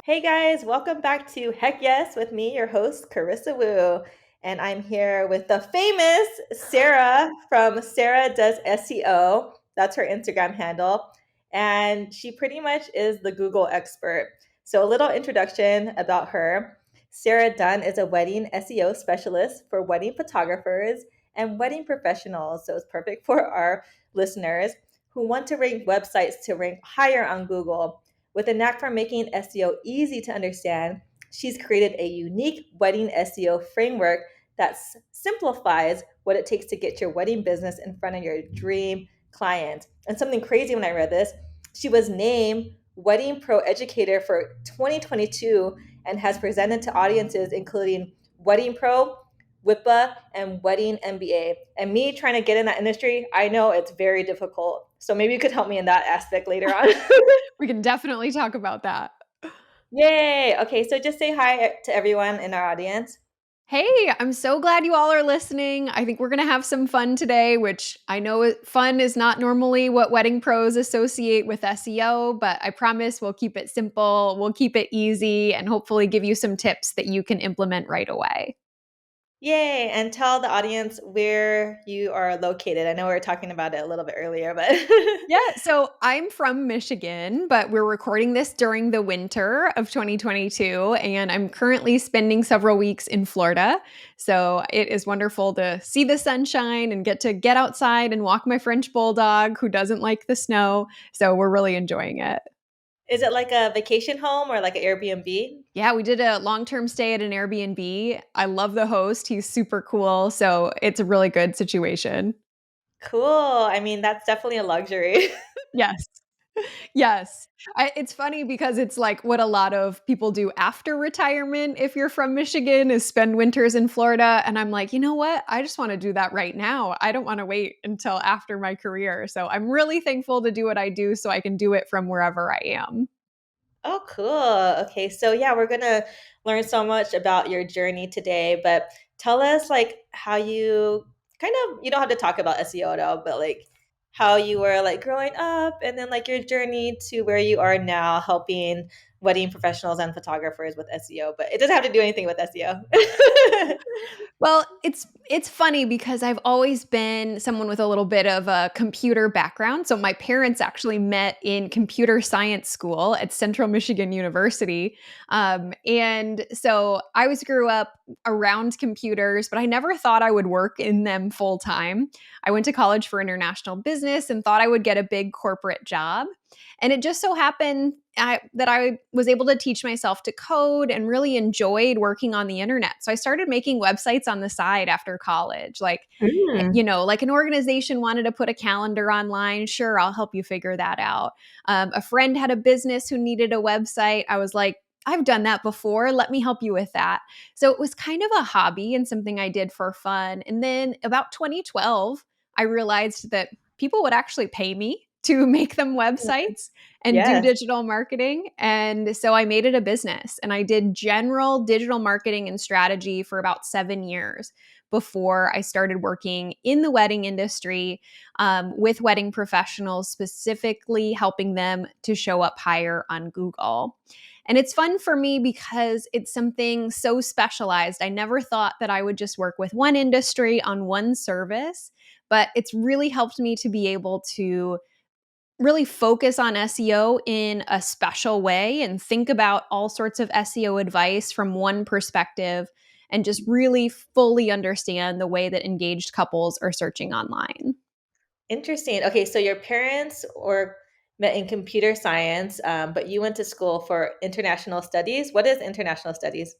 Hey guys, welcome back to Heck Yes with me, your host, Carissa Wu. And I'm here with the famous Sarah from Sarah Does SEO. That's her Instagram handle. And she pretty much is the Google expert. So, a little introduction about her. Sara Dunn is a wedding SEO specialist for wedding photographers and wedding professionals. So, it's perfect for our listeners who want to rank websites to rank higher on Google. With a knack for making SEO easy to understand, she's created a unique wedding SEO framework that simplifies what it takes to get your wedding business in front of your dream client. And something crazy when I read this, she was named Wedding Pro Educator for 2022 and has presented to audiences including Wedding Pro, WIPA, and Wedding MBA. And me trying to get in that industry, I know it's very difficult. So maybe you could help me in that aspect later on. We can definitely talk about that. Yay! Okay, so just say hi to everyone in our audience. Hey, I'm so glad you all are listening. I think we're going to have some fun today, which I know fun is not normally what wedding pros associate with SEO, but I promise we'll keep it simple, we'll keep it easy, and hopefully give you some tips that you can implement right away. Yay! And tell the audience where you are located. I know we were talking about it a little bit earlier, but Yeah, so I'm from Michigan, but we're recording this during the winter of 2022, and I'm currently spending several weeks in Florida. So it is wonderful to see the sunshine and get outside and walk my French bulldog who doesn't like the snow. So we're really enjoying it. is it like a vacation home or like an Airbnb? Yeah, we did a long-term stay at an Airbnb. I love the host. He's super cool, so it's a really good situation. Cool. I mean, that's definitely a luxury. Yes. Yes. It's funny because it's like what a lot of people do after retirement if you're from Michigan is spend winters in Florida. And I'm like, you know what? I just want to do that right now. I don't want to wait until after my career. So I'm really thankful to do what I do so I can do it from wherever I am. Oh, cool. Okay, so yeah, we're gonna learn so much about your journey today, but tell us like how you kind of you don't have to talk about SEO at all, but like how you were like growing up and then like your journey to where you are now helping wedding professionals and photographers with SEO, but it doesn't have to do anything with SEO. Well, it's funny because I've always been someone with a little bit of a computer background. So my parents actually met in computer science school at Central Michigan University, and so I was grew up around computers, but I never thought I would work in them full time. I went to college for international business and thought I would get a big corporate job. And it just so happened that I was able to teach myself to code and really enjoyed working on the internet. So I started making websites on the side after college. Mm. Like an organization wanted to put a calendar online. Sure, I'll help you figure that out. A friend had a business who needed a website. I was like, I've done that before. Let me help you with that. So it was kind of a hobby and something I did for fun. And then about 2012, I realized that people would actually pay me to make them websites and do Yes. digital marketing. And so I made it a business and I did general digital marketing and strategy for about 7 years before I started working in the wedding industry with wedding professionals, specifically helping them to show up higher on Google. And it's fun for me because it's something so specialized. I never thought that I would just work with one industry on one service, but it's really helped me to be able to really focus on SEO in a special way and think about all sorts of SEO advice from one perspective and just really fully understand the way that engaged couples are searching online. Interesting. Okay, so your parents were met in computer science, but you went to school for international studies. What is international studies?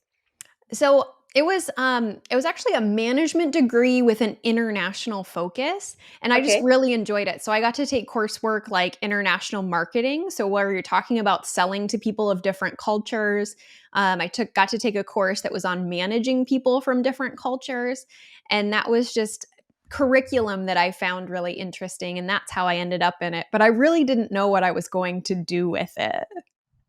So it was actually a management degree with an international focus, and I just Okay. really enjoyed it. So I got to take coursework like international marketing, so where you're talking about selling to people of different cultures. Got to take a course that was on managing people from different cultures, and that was just curriculum that I found really interesting, and that's how I ended up in it. But I really didn't know what I was going to do with it.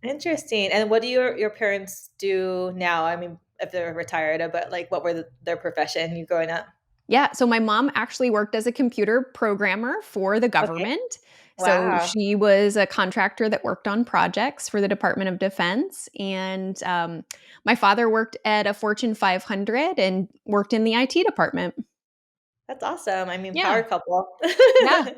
Interesting. And what do your parents do now? I mean, if they're retired, but like what were their profession you growing up? Yeah, so my mom actually worked as a computer programmer for the Okay. government. So Wow. she was a contractor that worked on projects for the Department of Defense. And my father worked at a Fortune 500 and worked in the IT department. That's awesome. I mean, Yeah. power couple. Yeah,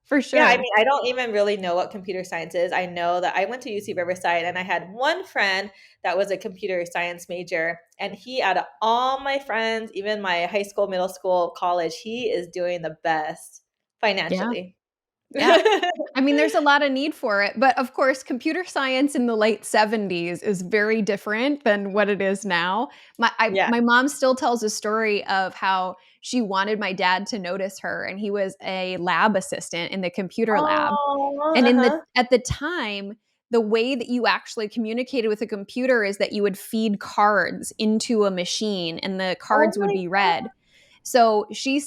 for Yeah, I sure. mean, I don't even really know what computer science is. I know that I went to UC Riverside and I had one friend that was a computer science major. And he, out of all my friends, even my high school, middle school, college, he is doing the best Yeah. financially. Yeah. I mean, there's a lot of need for it, but of course, computer science in the late 70s is very different than what it is now. Yeah. My mom still tells a story of how she wanted my dad to notice her, and he was a lab assistant in the computer lab. Oh, And uh-huh. at the time, the way that you actually communicated with a computer is that you would feed cards into a machine and the Oh cards would my be God. read. So she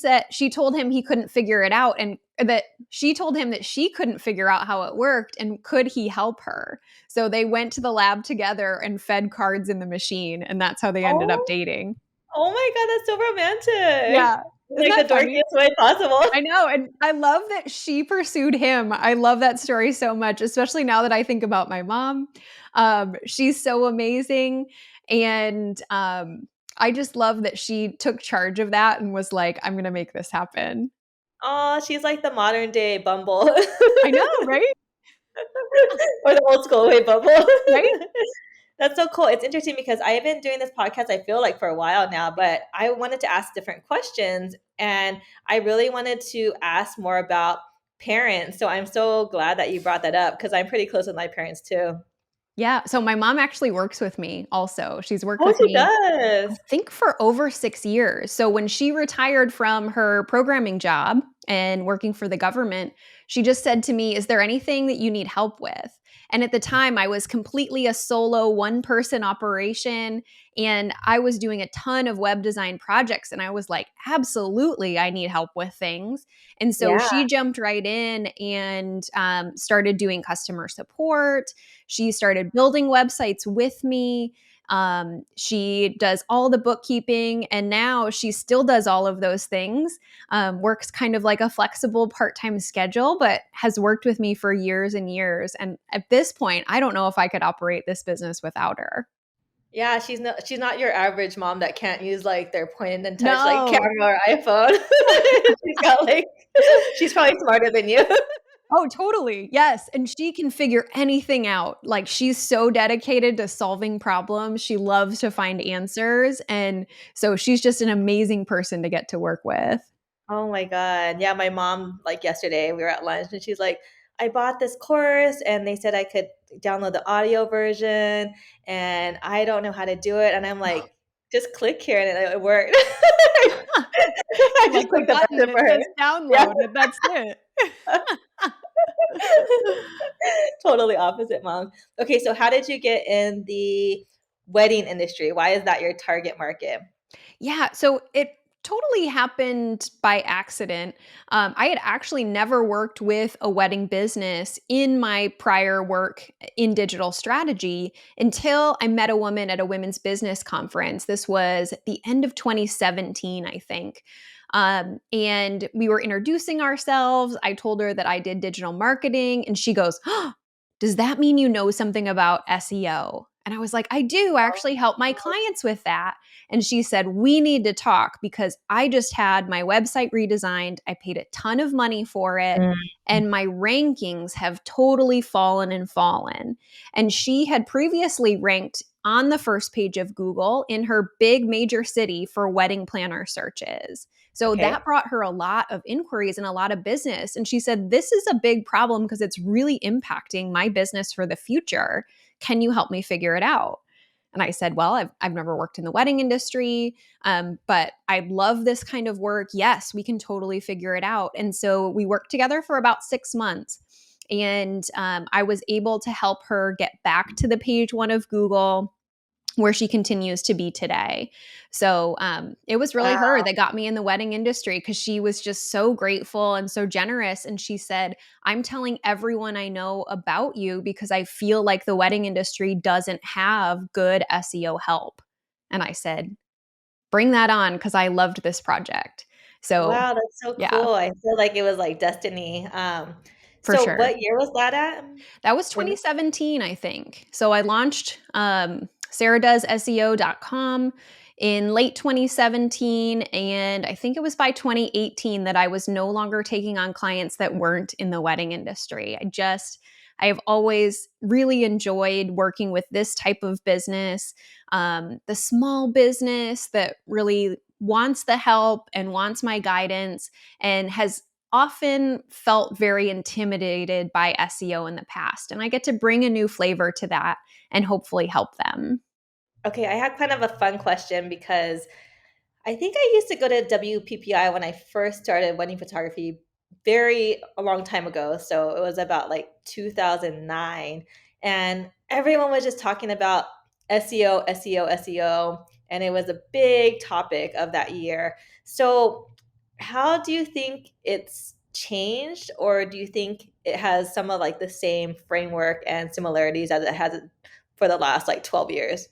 told him he couldn't figure it out, and that she told him that she couldn't figure out how it worked and could he help her. So they went to the lab together and fed cards in the machine, and that's how they ended up Oh, dating. oh my God, that's so romantic. Yeah. Isn't Like the that funny? dorkiest way possible. I know, and I love that she pursued him. I love that story so much, especially now that I think about my mom. She's so amazing, and I just love that she took charge of that and was like, "I'm gonna make this happen." Oh, she's like the modern day Bumble. I know, right? Or the old school way Bumble. Right? That's so cool. It's interesting because I've been doing this podcast, I feel like for a while now, but I wanted to ask different questions and I really wanted to ask more about parents. So I'm so glad that you brought that up because I'm pretty close with my parents too. Yeah. So my mom actually works with me also. She's worked Oh, with she me, I does. think, for over 6 years. So when she retired from her programming job and working for the government, she just said to me, "Is there anything that you need help with?" And at the time, I was completely a solo one person operation. And I was doing a ton of web design projects. And I was like, absolutely, I need help with things. And so Yeah. she jumped right in and started doing customer support. She started building websites with me. She does all the bookkeeping, and now she still does all of those things. Works kind of like a flexible part-time schedule, but has worked with me for years and years. And at this point, I don't know if I could operate this business without her. Yeah, she's not your average mom that can't use like their point and touch like No. camera or iPhone. She's got like she's probably smarter than you. Oh, totally. Yes. And she can figure anything out. Like, she's so dedicated to solving problems. She loves to find answers. And so she's just an amazing person to get to work with. Oh my God. Yeah, my mom, like yesterday, we were at lunch and she's like, I bought this course and they said I could download the audio version and I don't know how to do it. And I'm like, just click here and it worked. I Like just the clicked the button button that for her. says Yeah. download, and that's it. Totally opposite mom. Okay, so how did you get in the wedding industry? Why is that your target market? Yeah, so it totally happened by accident. I had actually never worked with a wedding business in my prior work in digital strategy until I met a woman at a women's business conference. This was at the end of 2017, I think. And we were introducing ourselves. I told her that I did digital marketing, and she goes, "Oh, does that mean you know something about SEO?" And I was like, "I do actually help my clients with that." And she said, "We need to talk because I just had my website redesigned. I paid a ton of money for it. Mm, And my rankings have totally fallen and fallen." And she had previously ranked on the first page of Google in her big major city for wedding planner searches. So that okay. brought her a lot of inquiries and a lot of business. And she said, "This is a big problem because it's really impacting my business for the future. Can you help me figure it out?" And I said, "Well, I've never worked in the wedding industry, but I love this kind of work. Yes, we can totally figure it out." And so we worked together for about 6 months. And I was able to help her get back to the page one of Google, where she continues to be today. So it was really Wow. her that got me in the wedding industry because she was just so grateful and so generous. And she said, "I'm telling everyone I know about you because I feel like the wedding industry doesn't have good SEO help." And I said, "Bring that on," because I loved this project. So Wow, that's so yeah. cool. I feel like it was like destiny. for So sure. what year was that at? That was When 2017, I think. So I launched SaraDoesSEO.com in late 2017. And I think it was by 2018 that I was no longer taking on clients that weren't in the wedding industry. I have always really enjoyed working with this type of business, the small business that really wants the help and wants my guidance and has often felt very intimidated by SEO in the past. And I get to bring a new flavor to that and hopefully help them. Okay, I had kind of a fun question because I think I used to go to WPPI when I first started wedding photography a long time ago. So it was about like 2009. And everyone was just talking about SEO, SEO, SEO. And it was a big topic of that year. So, how do you think it's changed? Or do you think it has some of like the same framework and similarities as it has for the last like 12 years?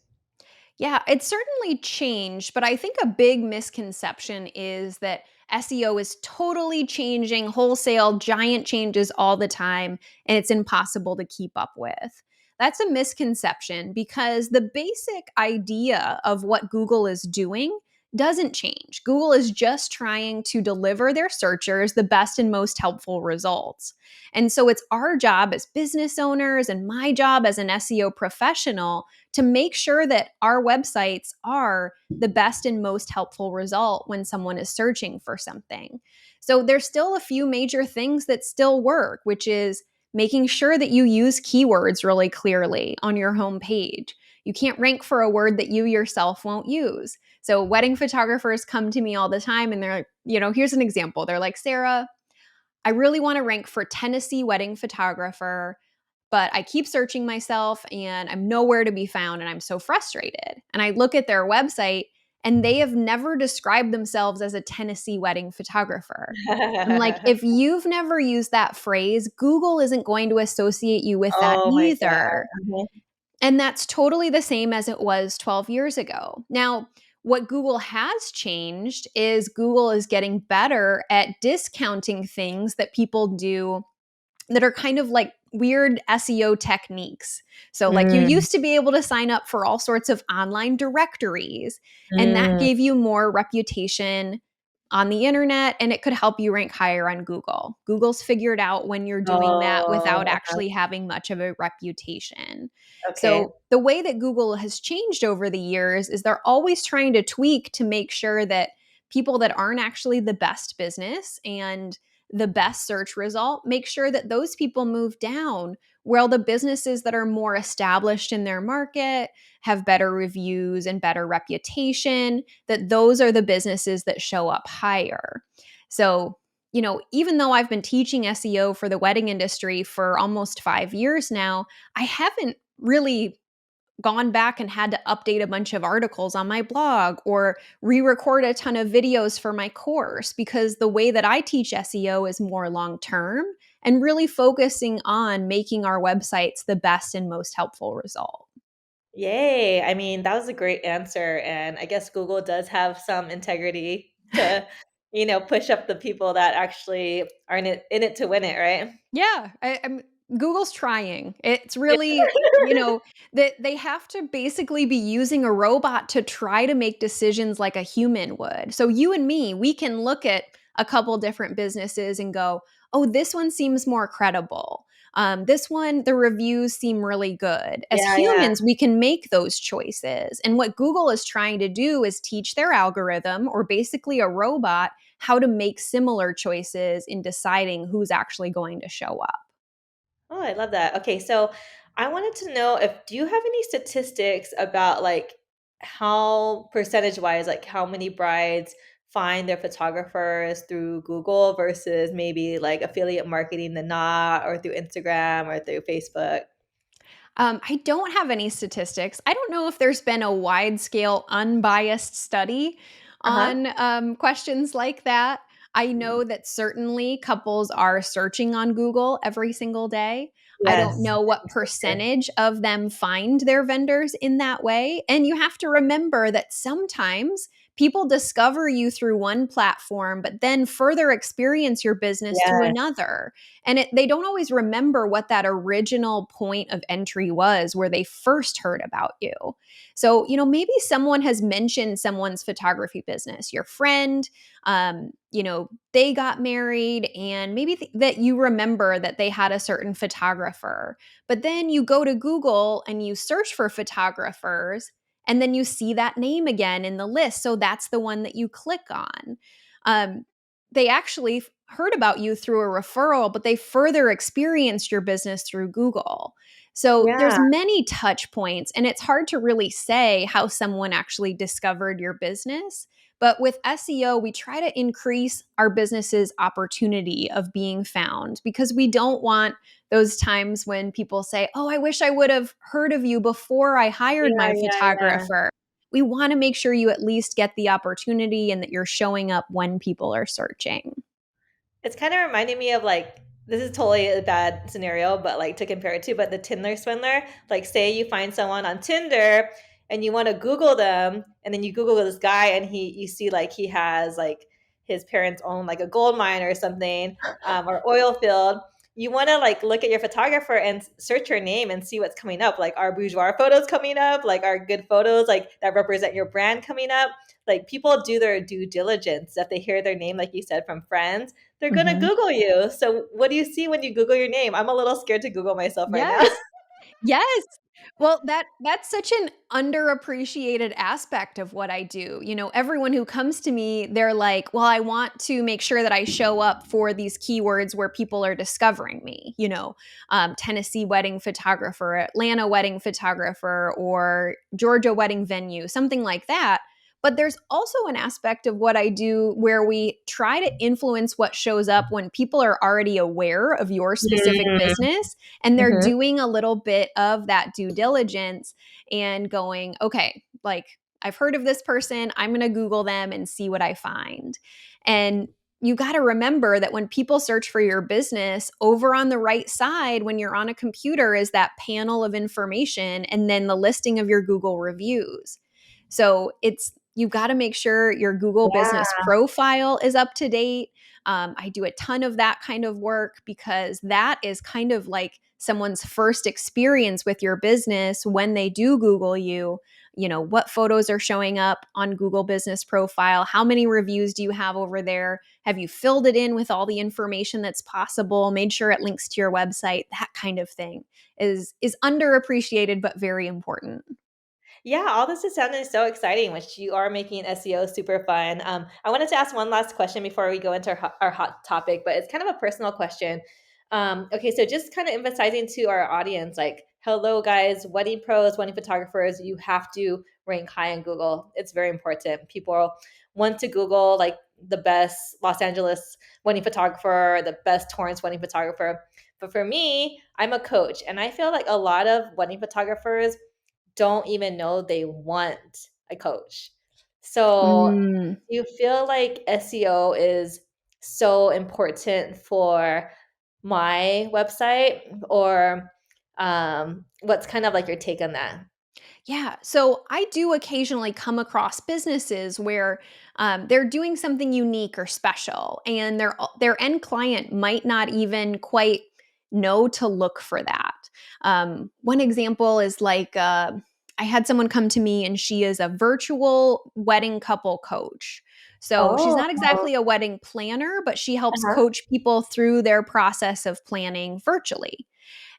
Yeah, it's certainly changed, but I think a big misconception is that SEO is totally changing wholesale, giant changes all the time, and it's impossible to keep up with. That's a misconception because the basic idea of what Google is doing doesn't change. Google is just trying to deliver their searchers the best and most helpful results. And so it's our job as business owners and my job as an SEO professional to make sure that our websites are the best and most helpful result when someone is searching for something. So there's still a few major things that still work, which is making sure that you use keywords really clearly on your homepage. You can't rank for a word that you yourself won't use. So wedding photographers come to me all the time and they're like, here's an example. They're like, Sarah, I really want to rank for Tennessee wedding photographer, but I keep searching myself and I'm nowhere to be found and I'm so frustrated. And I look at their website and they have never described themselves as a Tennessee wedding photographer. I'm like, if you've never used that phrase, Google isn't going to associate you with that Oh my God. either. Mhm. And that's totally the same as it was 12 years ago. Now, what Google has changed is Google is getting better at discounting things that people do that are kind of like weird SEO techniques. So, like, you Mm, used to be able to sign up for all sorts of online directories, and that mm. gave you more reputation on the internet and it could help you rank higher on Google. Google's figured out when you're doing that without Oh, actually having much of a reputation. okay. So, the way that Google has changed over the years is they're always trying to tweak to make sure that people that aren't actually the best business and the best search result, make sure that those people move down, while the businesses that are more established in their market, have better reviews and better reputation, that those are the businesses that show up higher. So, even though I've been teaching SEO for the wedding industry for almost 5 years now, I haven't really gone back and had to update a bunch of articles on my blog or re-record a ton of videos for my course, because the way that I teach SEO is more long term and really focusing on making our websites the best and most helpful result. Yay. I mean, that was a great answer. And I guess Google does have some integrity to, push up the people that actually are in it to win it, right? Yeah, Google's trying. It's Yeah. really, that they have to basically be using a robot to try to make decisions like a human would. So you and me, we can look at a couple different businesses and go, "Oh, this one seems more credible. This one, the reviews seem really good." As Yeah, yeah. humans, we can make those choices. And what Google is trying to do is teach their algorithm, or basically a robot, how to make similar choices in deciding who's actually going to show up. Oh, I love that. Okay, so I wanted to know if do you have any statistics about like how percentage wise, like how many brides find their photographers through Google versus maybe like affiliate marketing the not or through Instagram or through Facebook? I don't have any statistics. I don't know if there's been a wide scale, unbiased study Uh-huh. on questions like that. I know that certainly couples are searching on Google every single day. I don't Yes, know I what think so too. percentage of them find their vendors in that way. And you have to remember that sometimes People discover you through one platform, but then further experience your business through Yes. another. And they don't always remember what that original point of entry was where they first heard about you. So, maybe someone has mentioned someone's photography business, your friend, they got married, and maybe that you remember that they had a certain photographer. But then you go to Google and you search for photographers, and then you see that name again in the list. So that's the one that you click on. They actually heard about you through a referral, but they further experienced your business through Google. So Yeah. there's many touch points, and it's hard to really say how someone actually discovered your business. But with SEO, we try to increase our business's opportunity of being found, because we don't want those times when people say, "Oh, I wish I would have heard of you before I hired Yeah, my yeah, yeah. photographer." We want to make sure you at least get the opportunity and that you're showing up when people are searching. It's kind of reminding me of like this is totally a bad scenario, but like to compare it to, but the Tinder swindler. Like, say you find someone on Tinder and you want to Google them, and then you Google this guy, and you see like he has like his parents own like a gold mine or something, or oil field. You want to like look at your photographer and search your name and see what's coming up. Like, are bourgeois photos coming up? Like, are good photos like that represent your brand coming up? Like, people do their due diligence if they hear their name, like you said, from friends, they're gonna Mhm. Google you. So what do you see when you Google your name? I'm a little scared to Google myself right now. Yes. Yes. Well, that's such an underappreciated aspect of what I do. Everyone who comes to me, they're like, "Well, I want to make sure that I show up for these keywords where people are discovering me." Tennessee wedding photographer, Atlanta wedding photographer, or Georgia wedding venue, something like that. But there's also an aspect of what I do where we try to influence what shows up when people are already aware of your specific Mm, business, and they're mhm. doing a little bit of that due diligence and going, "Okay, like, I've heard of this person. I'm going to Google them and see what I find." And you got to remember that when people search for your business, over on the right side, when you're on a computer, is that panel of information and then the listing of your Google reviews. So you've got to make sure your Google business Yeah, profile is up to date. I do a ton of that kind of work because that is kind of like someone's first experience with your business when they do Google you. What photos are showing up on Google Business Profile? How many reviews do you have over there? Have you filled it in with all the information that's possible? Made sure it links to your website? That kind of thing is underappreciated but very important. yeah, all this is sounding so exciting, which you are making SEO super fun. I wanted to ask one last question before we go into our hot topic, but it's kind of a personal question. Okay, so just kind of emphasizing to our audience, like, hello guys, wedding pros, wedding photographers, you have to rank high in Google. It's very important. People want to Google like the best Los Angeles wedding photographer, the best Torrance wedding photographer. But for me, I'm a coach, and I feel like a lot of wedding photographers don't even know they want a coach. So, Mm. do you feel like SEO is so important for my website, or what's kind of like your take on that? Yeah. So I do occasionally come across businesses where they're doing something unique or special, and their end client might not even quite know to look for that. One example is like I had someone come to me, and she is a virtual wedding couple coach. So she's Oh, not exactly a wedding planner, but she helps uh-huh. coach people through their process of planning virtually.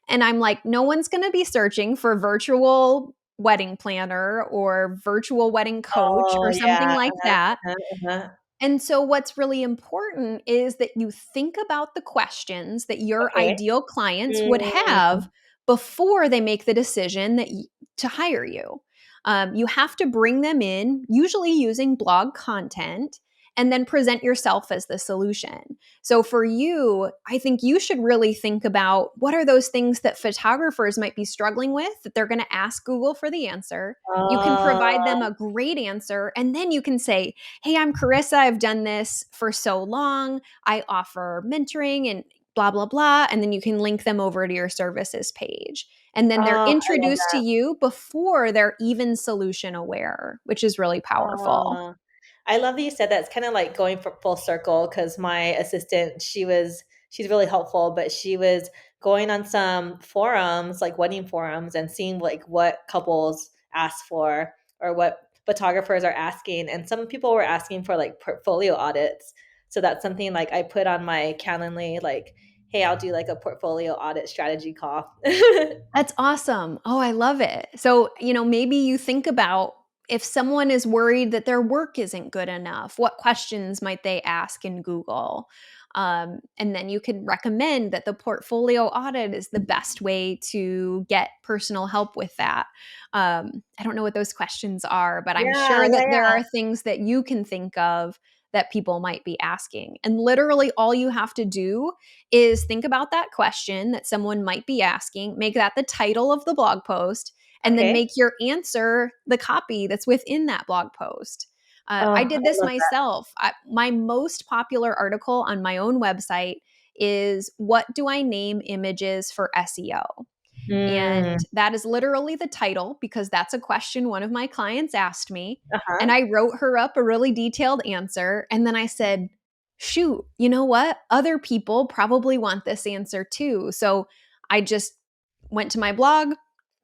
And I'm like, no one's going to be searching for virtual wedding planner or virtual wedding coach Oh, or yeah. something like Uh-huh, that. uh-huh, uh-huh. And so, what's really important is that you think about the questions that your Okay. ideal clients would Mm, have before they make the decision to hire you. You have to bring them in, usually using blog content, and then present yourself as the solution. So, for you, I think you should really think about what are those things that photographers might be struggling with that they're going to ask Google for the answer. You can provide them oh, a great answer, and then you can say, "Hey, I'm Carissa. I've done this for so long. I offer mentoring and blah, blah, blah." And then you can link them over to your services page. And then they're I love introduced to you before they're even solution aware, which is really powerful. that. I love that you said that. It's kind of like going for full circle because my assistant, she's really helpful, but she was going on some forums, like wedding forums, and seeing like what couples ask for or what photographers are asking. And some people were asking for like portfolio audits. So that's something like I put on my Calendly, like, hey, I'll do like a portfolio audit strategy call. That's awesome. Oh, I love it. So, maybe you think about if someone is worried that their work isn't good enough, what questions might they ask in Google? And then you could recommend that the portfolio audit is the best way to get personal help with that. I don't know what those questions are, but I'm Yeah, sure yeah, that there yeah. are things that you can think of that people might be asking. And literally, all you have to do is think about that question that someone might be asking, make that the title of the blog post, and then Okay. make your answer the copy that's within that blog post. Oh, I I did this love that. myself. My most popular article on my own website is what do I name images for SEO? And Mm, that is literally the title because that's a question one of my clients asked me. And uh-huh. I wrote her up a really detailed answer. And then I said, shoot, you know what? Other people probably want this answer too. So I just went to my blog,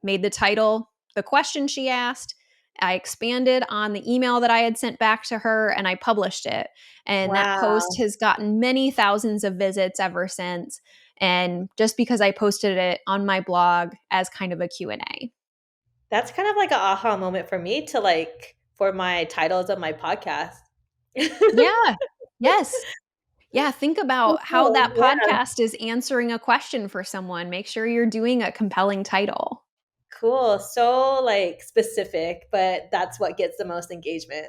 made the title the question she asked. I expanded on the email that I had sent back to her and I published it. And that post Wow. has gotten many thousands of visits ever since. And just because I posted it on my blog as kind of a Q&A. That's kind of like an aha moment for me to like for my titles of my podcast. Yeah. Yes. Yeah, think So about how cool. that Yeah, podcast is answering a question for someone. Make sure you're doing a compelling title. cool. So like specific, but that's what gets the most engagement.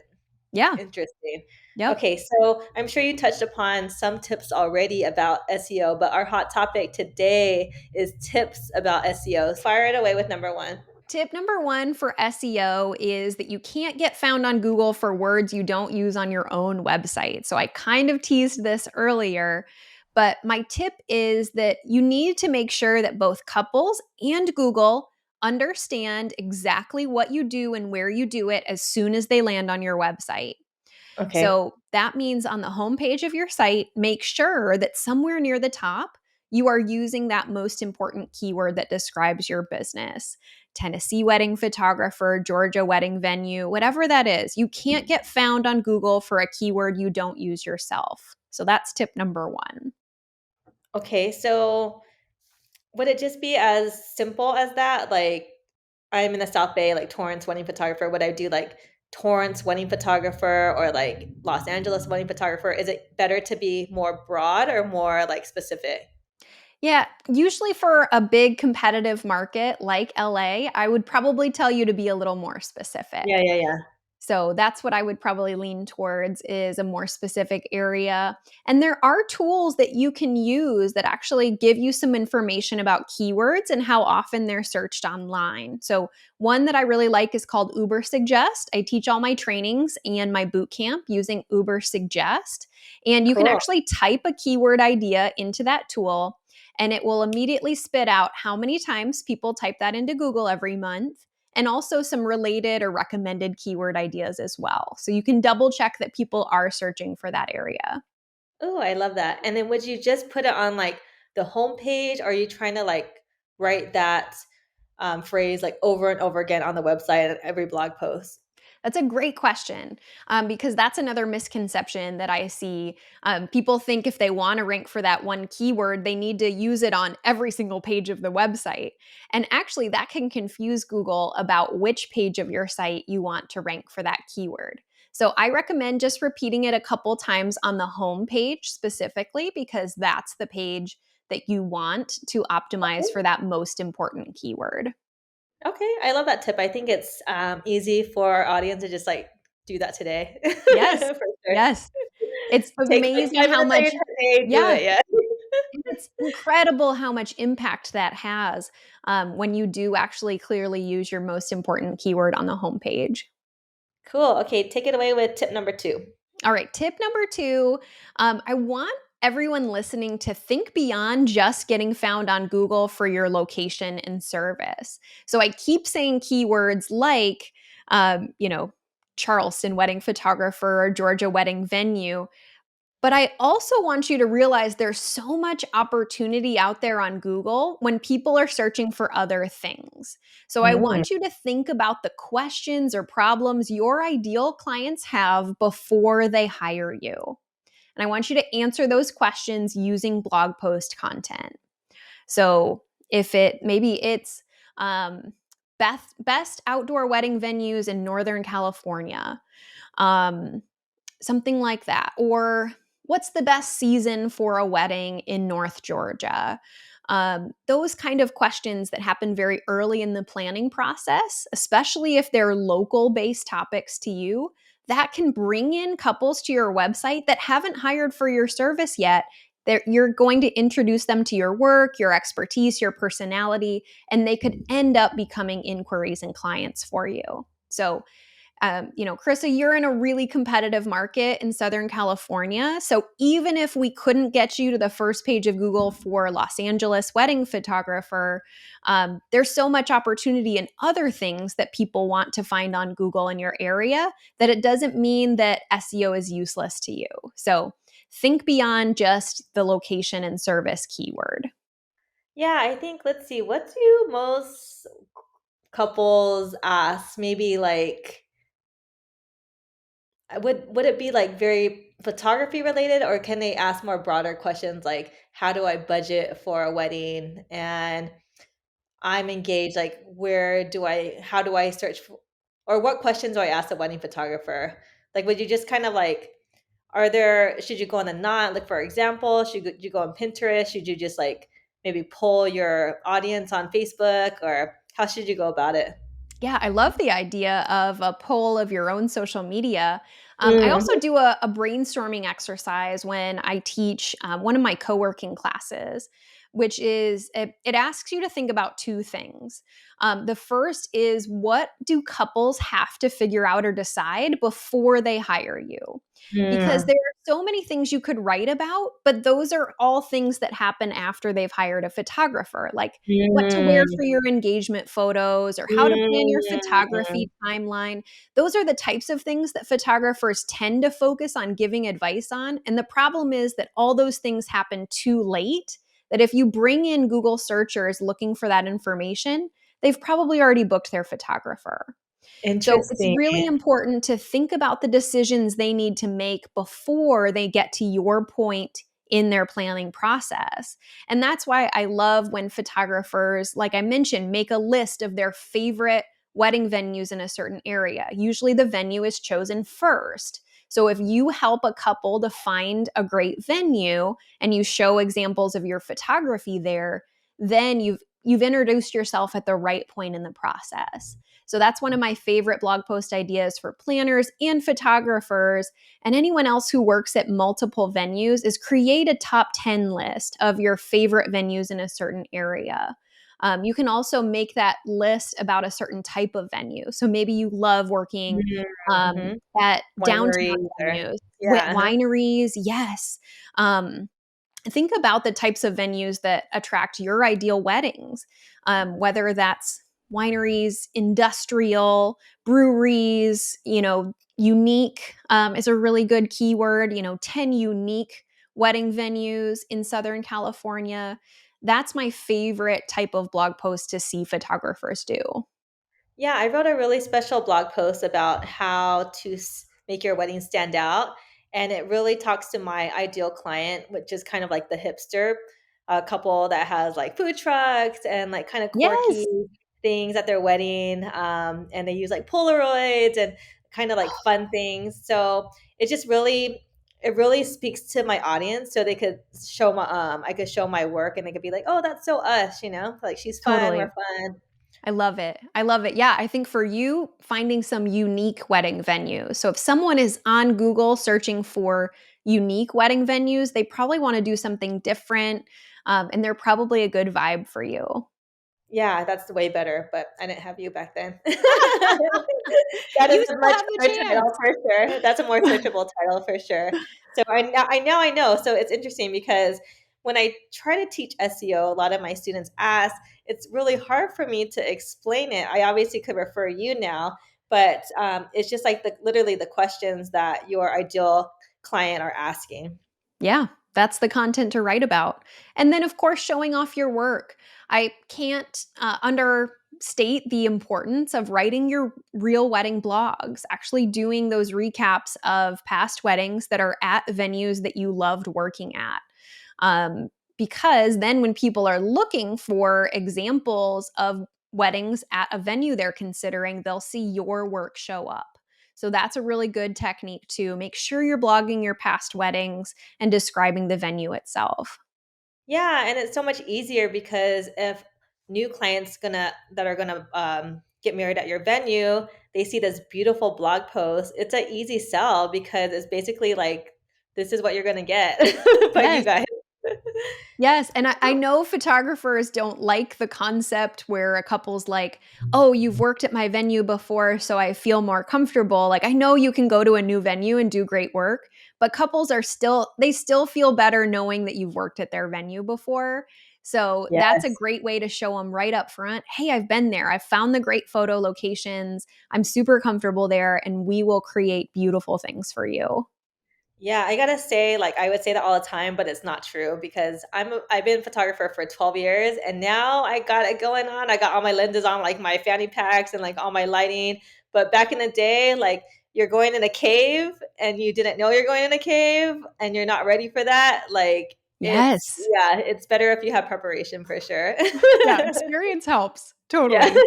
Yeah. Interesting. Yep. Okay, so I'm sure you touched upon some tips already about SEO, but our hot topic today is tips about SEO. Fire it away with number one. Tip number one for SEO is that you can't get found on Google for words you don't use on your own website. So I kind of teased this earlier, but my tip is that you need to make sure that both couples and Google understand exactly what you do and where you do it as soon as they land on your website. Okay. So that means on the homepage of your site, make sure that somewhere near the top, you are using that most important keyword that describes your business. Tennessee wedding photographer, Georgia wedding venue, whatever that is. You can't get found on Google for a keyword you don't use yourself. So that's tip number one. Okay, so would it just be as simple as that? Like, I'm in the South Bay, like Torrance wedding photographer. Would I do like Torrance wedding photographer or like Los Angeles wedding photographer? Is it better to be more broad or more like specific? Yeah, usually for a big competitive market like LA, I would probably tell you to be a little more Yeah, specific. yeah, yeah. So that's what I would probably lean towards is a more specific area. And there are tools that you can use that actually give you some information about keywords and how often they're searched online. So one that I really like is called Uber Suggest. I teach all my trainings and my boot camp using Uber Suggest. And you can Cool. actually type a keyword idea into that tool and it will immediately spit out how many times people type that into Google every month and also some related or recommended keyword ideas as well. So you can double check that people are searching for that area. Oh, I love that. And then would you just put it on like the homepage? Or are you trying to like write that phrase like over and over again on the website and every blog post? That's a great question because that's another misconception that I see. People think if they want to rank for that one keyword, they need to use it on every single page of the website. And actually, that can confuse Google about which page of your site you want to rank for that keyword. So I recommend just repeating it a couple times on the home page specifically because that's the page that you want to optimize for that most important keyword. Okay, I love that tip. I think it's easy for our audience to just like do that today. Yes. For sure. Yes. It's Takes like amazing 5 how minutes of your much day, do yeah, it, yeah. it's incredible how much impact that has, when you do actually clearly use your most important keyword on the homepage. Cool. Okay, take it away with tip number 2. All right, tip number 2, I want everyone listening to think beyond just getting found on Google for your location and service. So I keep saying keywords like, um, you know, Charleston wedding photographer or Georgia wedding venue. But I also want you to realize there's so much opportunity out there on Google when people are searching for other things. So I Mm, want you to think about the questions or problems your ideal clients have before they hire you. And I want you to answer those questions using blog post content. So if maybe it's um, best outdoor wedding venues in Northern California, um, something like that. Or what's the best season for a wedding in North Georgia? Those kind of questions that happen very early in the planning process, especially if they're local based topics to you, that can bring in couples to your website that haven't hired for your service yet. You're going to introduce them to your work, your expertise, your personality, and they could end up becoming inquiries and clients for you. So Carissa, you're in a really competitive market in Southern California. So even if we couldn't get you to the first page of Google for Los Angeles wedding photographer, there's so much opportunity in other things that people want to find on Google in your area that it doesn't mean that SEO is useless to you. So think beyond just the location and service keyword. yeah, I think, let's see, what do most couples ask? Maybe like, would it be like very photography related, or can they ask more broader questions like, how do I budget for a wedding? And I'm engaged, like, how do I search for, or what questions do I ask a wedding photographer? Like, would you just kind of like, should you go on the Knot, look for examples? You go on Pinterest? Should you just like maybe poll your audience on Facebook, or how should you go about it? Yeah, I love the idea of a poll of your own social media. I Mm, also do a brainstorming exercise when I teach one of my co working classes, which is it asks you to think about two things. The first is, what do couples have to figure out or decide before they hire you? Because mm, there are so many things you could write about, but those are all things that happen after they've hired a photographer. Like, what to wear mm, for your engagement photos or how to plan your mm. photography timeline. Those are the types of things that photographers tend to focus on giving advice on. And the problem is that all those things happen too late. That if you bring in Google searchers looking for that information, they've probably already booked their photographer. So it's Interesting. really important to think about the decisions they need to make before they get to your point in their planning process. And that's why I love when photographers, like I mentioned, make a list of their favorite wedding venues in a certain area. Usually the venue is chosen first. So if you help a couple to find a great venue and you show examples of your photography there, then you've introduced yourself at the right point in the process. So that's one of my favorite blog post ideas for planners and photographers and anyone else who works at multiple venues is create a top 10 list of your favorite venues in a certain area. You can also make that list about a certain type of venue. So maybe you love working Mhm. at downtown Wineries or venues, yeah, uh-huh. wineries, yes. Um, think about the types of venues that attract your ideal weddings, whether that's wineries, industrial, breweries, unique is a really good keyword, 10 unique wedding venues in Southern California. That's my favorite type of blog post to see photographers do. Yeah, I wrote a really special blog post about how to make your wedding stand out. And it really talks to my ideal client, which is kind of like the hipster couple that has like food trucks and like kind of quirky Yes, things at their wedding. And they use like Polaroids and kind of like fun things. So it just it really speaks to my audience. So they could I could show my work and they could be like, oh, that's so us, like she's fun, we're totally. fun. I love it. I love it. Yeah, I think for you, finding some unique wedding venues. So if someone is on Google searching for unique wedding venues, they probably want to do something different, and they're probably a good vibe for you. Yeah, that's way better, but I didn't have you back then. That is You a still much have the better chance. title for sure. That's a more searchable title for sure. So I know. So it's interesting because when I try to teach SEO, a lot of my students ask, it's really hard for me to explain it. I obviously could refer you now, but it's just like literally the questions that your ideal client are asking. Yeah, that's the content to write about. And then, of course, showing off your work. I can't understate the importance of writing your real wedding blogs, actually doing those recaps of past weddings that are at venues that you loved working at. Um, because then when people are looking for examples of weddings at a venue they're considering, they'll see your work show up. So that's a really good technique to make sure you're blogging your past weddings and describing the venue itself. Yeah, and it's so much easier because if new clients that are gonna get married at your venue, they see this beautiful blog post. It's an easy sell because it's basically like this is what you're gonna get by you Yes. guys. Yes, and I know photographers don't like the concept where a couple's like, "Oh, you've worked at my venue before, so I feel more comfortable." Like, I know you can go to a new venue and do great work, but couples are still they still feel better knowing that you've worked at their venue before. So, that's a Yes. great way to show them right up front, "Hey, I've been there. I've found the great photo locations. I'm super comfortable there, and we will create beautiful things for you." Yeah, I gotta say, like, I would say that all the time, but it's not true because I've been a photographer for 12 years and now I got it going on. I got all my lenses on, like my fanny packs and like all my lighting. But back in the day, like you're going in a cave and you didn't know you're going in a cave and you're not ready for that. Like Yes. it's better if you have preparation for sure. Yeah, experience helps. Yeah. Totally.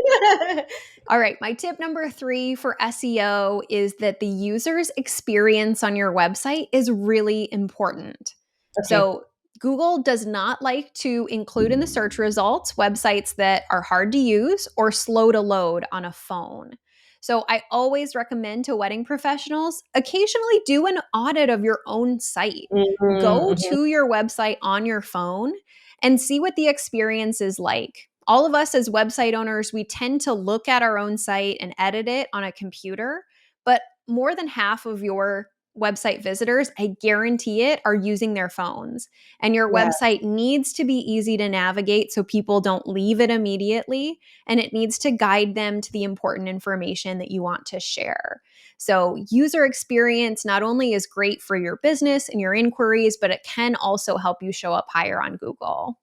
All right, my tip number 3 for SEO is that the user's experience on your website is really important. Okay. So, Google does not like to include in the search results websites that are hard to use or slow to load on a phone. So, I always recommend to wedding professionals occasionally do an audit of your own site. Mhm, Go mhm. to your website on your phone and see what the experience is like. All of us as website owners, we tend to look at our own site and edit it on a computer, but more than half of your website visitors, I guarantee it, are using their phones. And your Yeah. website needs to be easy to navigate so people don't leave it immediately. And it needs to guide them to the important information that you want to share. So, user experience not only is great for your business and your inquiries, but it can also help you show up higher on Google.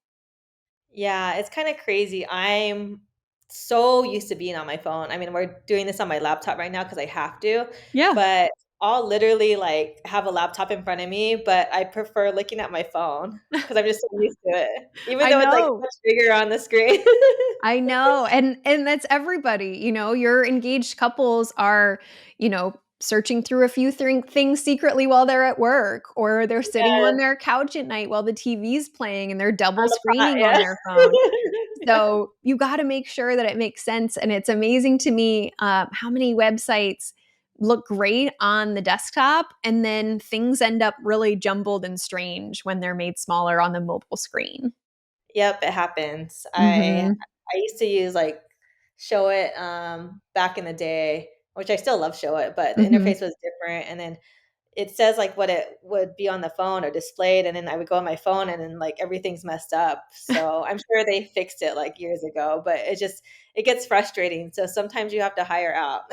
Yeah, it's kinda crazy. I'm so used to being on my phone. I mean, we're doing this on my laptop right now because I have to, Yeah, but I'll literally, like, have a laptop in front of me, but I prefer looking at my phone because 'cause I'm just so used to it, even I though it's, like, know. much bigger on the screen. I know. And that's everybody, your engaged couples are, searching through a few things secretly while they're at work, or they're sitting on Yes, their couch at night while the TV's playing and they're double on the pot, screening on yeah. their phone. So you got to make sure that it makes sense. And it's amazing to me how many websites look great on the desktop and then things end up really jumbled and strange when they're made smaller on the mobile screen. Yep, it happens. Hmm. I used to use, like, Show It, back in the day, which I still love Show It, but the Hmm. interface was different, and then it says, like, what it would be on the phone or displayed, and then I would go on my phone and then, like, everything's messed up. So, I'm sure they fixed it, like, years ago, but it gets frustrating, so sometimes you have to hire out.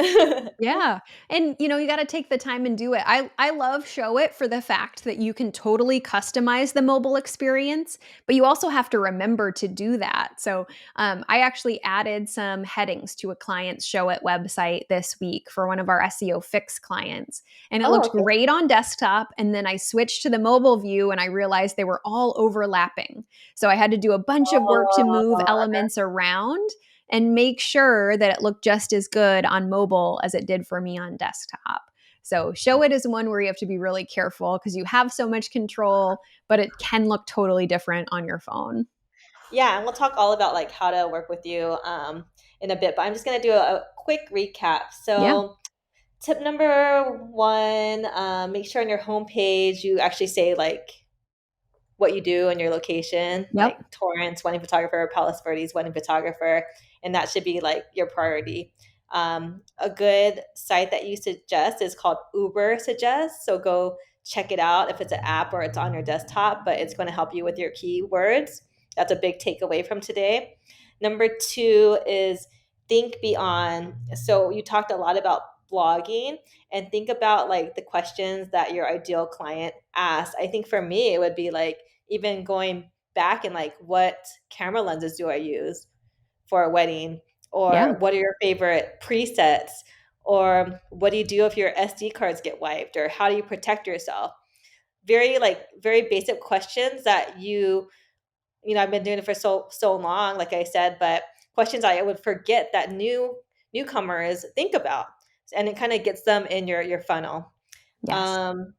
Yeah. And you got to take the time and do it. I love Show It for the fact that you can totally customize the mobile experience, but you also have to remember to do that. So, I actually added some headings to a client's Show It website this week for one of our SEO Fix clients. And it Oh, looked okay. great on desktop, and then I switched to the mobile view and I realized they were all overlapping. So I had to do a bunch of work to move Oh, elements around and make sure that it looked just as good on mobile as it did for me on desktop. So, Show It is one where you have to be really careful because you have so much control, but it can look totally different on your phone. yeah, and we'll talk all about, like, how to work with you, in a bit, but I'm just gonna do a quick recap. Yeah. So tip number 1, make sure on your homepage you actually say, like, what you do and your location, Yep. like Torrance, wedding photographer, Palos Verdes, wedding photographer, and that should be, like, your priority. A good site that you suggest is called Uber Suggest, so go check it out if it's an app or it's on your desktop, but it's gonna help you with your keywords. That's a big takeaway from today. Number 2 is think beyond. So you talked a lot about blogging, and think about like the questions that your ideal client asks. I think for me, it would be like even going back and like, what camera lenses do I use for a wedding? Yeah. Or what are your favorite presets? Or what do you do if your SD cards get wiped? Or how do you protect yourself? Very basic questions that I've been doing it for so long, like I said, but questions I would forget that newcomers think about, and it kind of gets them in your funnel. Yes. Um,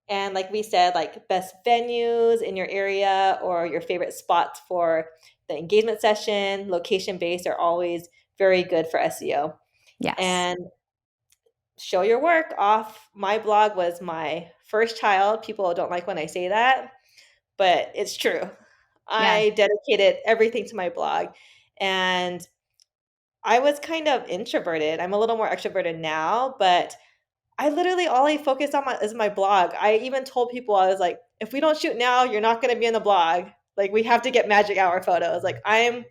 and like we said, like best venues in your area or your favorite spots for the engagement session, location based are always very good for SEO. Yes. And show your work off. My blog was my first child. People don't like when I say that, but it's true. Yeah. I dedicated everything to my blog, and I was kind of introverted. I'm a little more extroverted now, but I literally all I focus on is my blog. I even told people, I was like, if we don't shoot now, you're not going to be in the blog. Like, we have to get magic hour photos. Like, I'm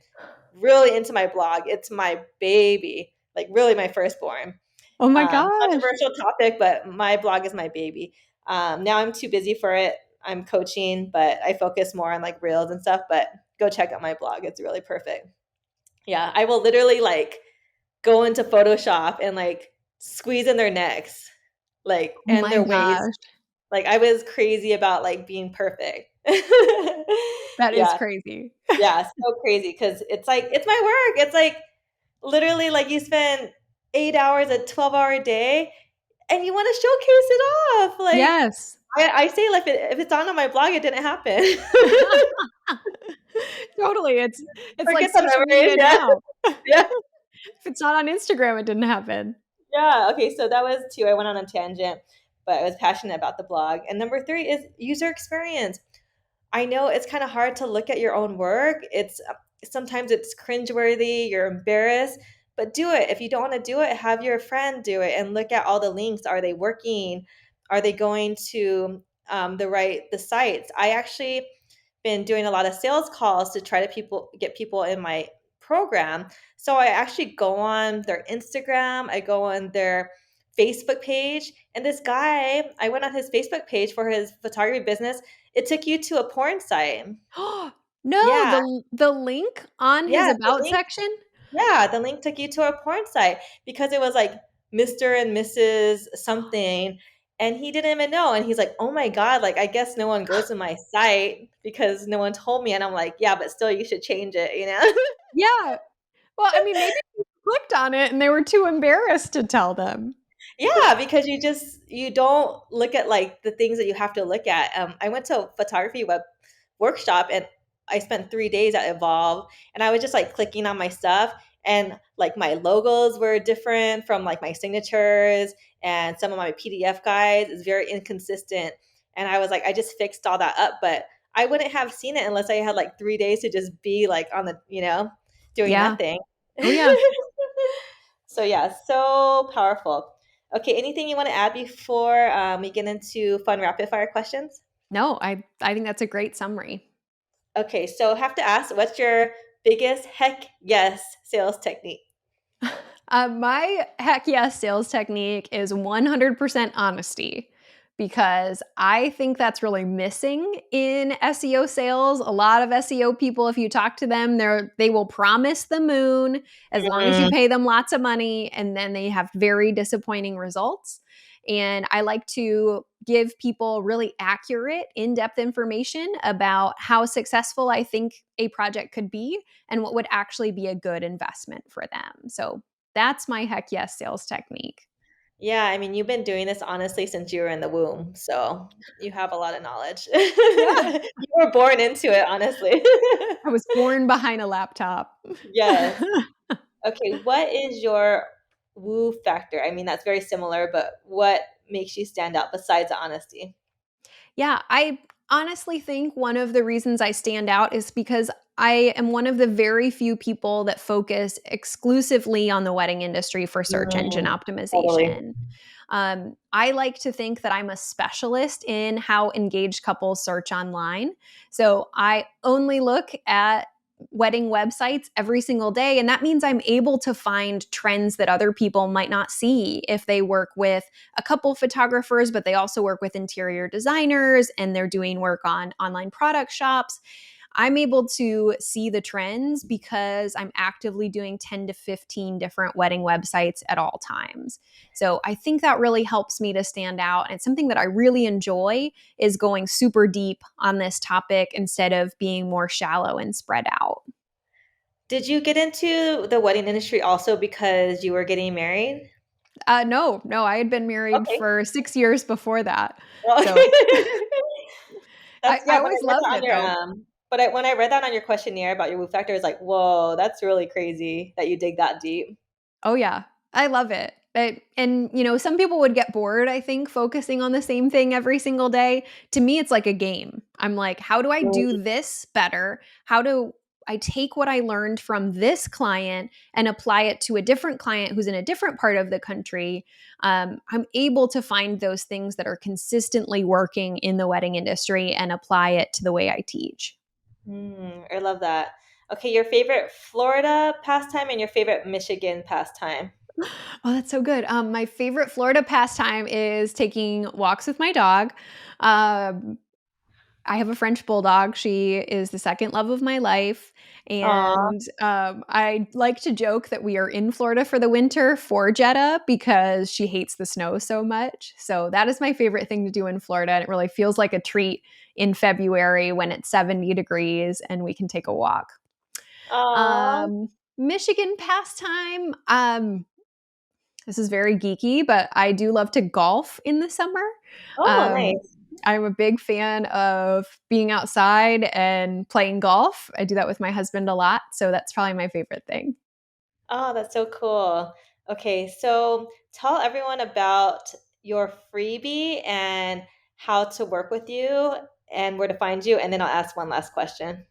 really into my blog. It's my baby, like really my firstborn. Oh my gosh. Controversial topic, but my blog is my baby. Now I'm too busy for it. I'm coaching, but I focus more on like reels and stuff. But go check out my blog. It's really perfect. Yeah, I will literally like go into Photoshop and like squeeze in their necks, like, Oh and my their waist. gosh. Like, I was crazy about like being perfect. That is Yeah, crazy. yeah, so crazy because it's like it's my work. It's like literally like you spend 8 hours a 12-hour day and you want to showcase it off. Like Yes. I say, like if it's on my blog, it didn't happen. Totally. It's like Forget the social memories. media Yeah, now. yeah, If it's not on Instagram, it didn't happen. yeah. Okay, so that was two. I went on a tangent, but I was passionate about the blog. And number three is user experience. I know it's kind of hard to look at your own work. It's sometimes it's cringeworthy, you're embarrassed, but do it. If you don't want to do it, have your friend do it and look at all the links. Are they working? Are they going to the sites? I actually been doing a lot of sales calls to try to get people in my program. So I actually go on their Instagram, I go on their Facebook page, and this guy, I went on his Facebook page for his photography business. It took you to a porn site. No, Yeah, the link on his yeah, about section? the link took you to a porn site because it was like Mr. and Mrs. something, and he didn't even know, and he's like, "Oh my god, like, I guess no one goes to my site because no one told me," and I'm like, "Yeah, but still you should change it, you know?" Yeah. Well, I mean, maybe they clicked on it and they were too embarrassed to tell them. Yeah, because you don't look at like the things that you have to look at. I went to a photography web workshop and I spent 3 days at Evolve, and I was just like clicking on my stuff, and like my logos were different from like my signatures, and some of my PDF guides is very inconsistent. And I was like, I just fixed all that up, but I wouldn't have seen it unless I had like 3 days to just be like on the, doing Yeah. nothing. Oh, yeah. So yeah, so powerful. Okay, anything you want to add before we get into fun rapid fire questions? No, I think that's a great summary. Okay, so have to ask, what's your biggest heck yes sales technique? My heck yes sales technique is 100% honesty because I think that's really missing in SEO sales. A lot of SEO people, if you talk to them, they will promise the moon as long as you Mm, pay them lots of money, and then they have very disappointing results. And I like to give people really accurate, in depth information about how successful I think a project could be and what would actually be a good investment for them. So that's my heck yes sales technique. yeah, I mean, you've been doing this honestly since you were in the womb, so you have a lot of knowledge. Yeah. You were born into it, honestly. I was born behind a laptop. Yes. Okay, what is your woo factor? I mean, that's very similar, but what makes you stand out besides the honesty? Yeah, I honestly think one of the reasons I stand out is because I am one of the very few people that focus exclusively on the wedding industry for search engine Mm, totally. optimization. I like to think that I'm a specialist in how engaged couples search online. So I only look at wedding websites every single day. And that means I'm able to find trends that other people might not see if they work with a couple photographers, but they also work with interior designers and they're doing work on online product shops. I'm able to see the trends because I'm actively doing 10 to 15 different wedding websites at all times. So I think that really helps me to stand out. And it's something that I really enjoy is going super deep on this topic instead of being more shallow and spread out. Did you get into the wedding industry also because you were getting married? No, I had been married Okay. for 6 years before that. Well, So that's I yeah, but I always read loved that on it your though. when I read that on your questionnaire about your woo factor, it's like, whoa, that's really crazy that you dig that deep. Oh yeah, I love it. And some people would get bored, I think, focusing on the same thing every single day. To me, it's like a game. I'm like, how do I do this better? How do I take what I learned from this client and apply it to a different client who's in a different part of the country? I'm able to find those things that are consistently working in the wedding industry and apply it to the way I teach. I love that. Okay, your favorite Florida pastime and your favorite Michigan pastime. Oh, that's so good. My favorite Florida pastime is taking walks with my dog. Um, I have a French bulldog. She is the second love of my life. Aw. And I like to joke that we are in Florida for the winter for Jetta because she hates the snow so much. So that is my favorite thing to do in Florida. And it really feels like a treat in February when it's 70 degrees and we can take a walk. Aw. Um, Michigan pastime. This is very geeky, but I do love to golf in the summer. Oh, Um, nice. I'm a big fan of being outside and playing golf. I do that with my husband a lot, so that's probably my favorite thing. Oh, that's so cool. Okay, so tell everyone about your freebie and how to work with you and where to find you, and then I'll ask one last question.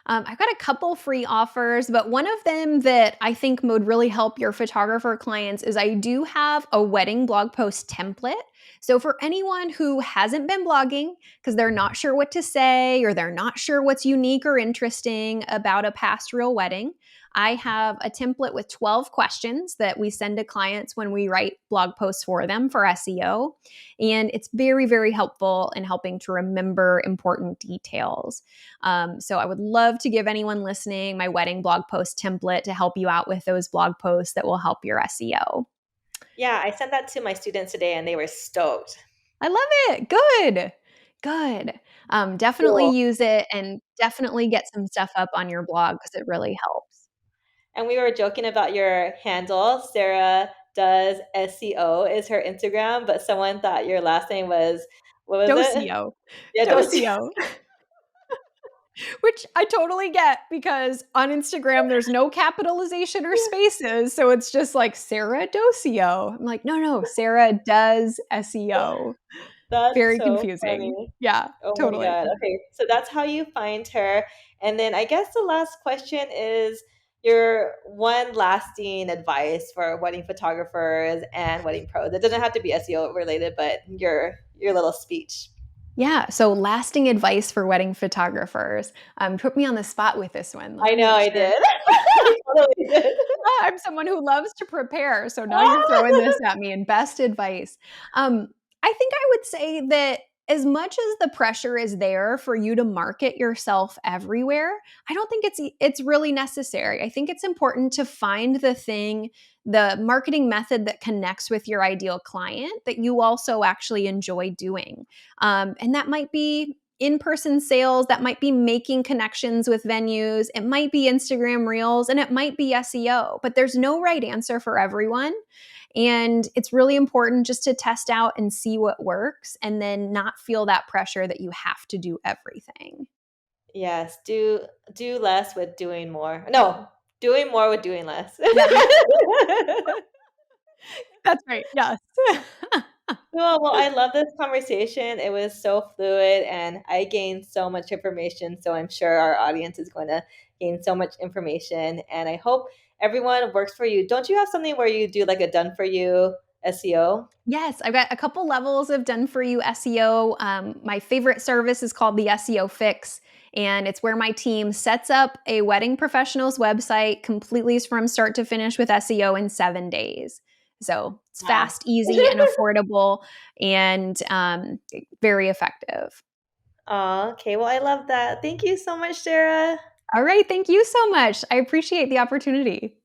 I've got a couple free offers, but one of them that I think would really help your photographer clients is I do have a wedding blog post template. So, for anyone who hasn't been blogging because they're not sure what to say or they're not sure what's unique or interesting about a past real wedding, I have a template with 12 questions that we send to clients when we write blog posts for them for SEO. And it's very, very helpful in helping to remember important details. So I would love to give anyone listening my wedding blog post template to help you out with those blog posts that will help your SEO. Yeah, I sent that to my students today and they were stoked. I love it. Good. Good. Definitely Cool. use it and definitely get some stuff up on your blog because it really helps. And we were joking about your handle. Sarah does SEO is her Instagram, but someone thought your last name was what was it? Docio. Yeah, Dosia. Docio. Which I totally get because on Instagram there's no capitalization or spaces. So it's just like Sarah Docio. I'm like, no, Sarah does SEO. That's Very so confusing. funny. Yeah, Oh my totally. God. Okay, so that's how you find her. And then I guess the last question is your one lasting advice for wedding photographers and wedding pros. It doesn't have to be SEO related, but your little speech. Yeah. So, lasting advice for wedding photographers. Put me on the spot with this one. Let I me know make I sure. did. I totally did. I'm someone who loves to prepare. So now you're throwing this at me and best advice. I think I would say that as much as the pressure is there for you to market yourself everywhere, I don't think it's really necessary. I think it's important to find the thing, the marketing method that connects with your ideal client that you also actually enjoy doing. And that might be in-person sales, that might be making connections with venues, it might be Instagram Reels, and it might be SEO, but there's no right answer for everyone. And it's really important just to test out and see what works and then not feel that pressure that you have to do everything. Yes, do less with doing more. No, doing more with doing less. Yeah, that's right. Yes. Well, I love this conversation. It was so fluid and I gained so much information. So I'm sure our audience is going to gain so much information. And I hope everyone works for you. Don't you have something where you do like a done for you SEO? Yes, I've got a couple levels of done for you SEO. My favorite service is called the SEO Fix. And it's where my team sets up a wedding professional's website completely from start to finish with SEO in 7 days. So it's Wow. fast, easy, and affordable, and very effective. Oh, okay. Well, I love that. Thank you so much, Sarah. All right. Thank you so much. I appreciate the opportunity.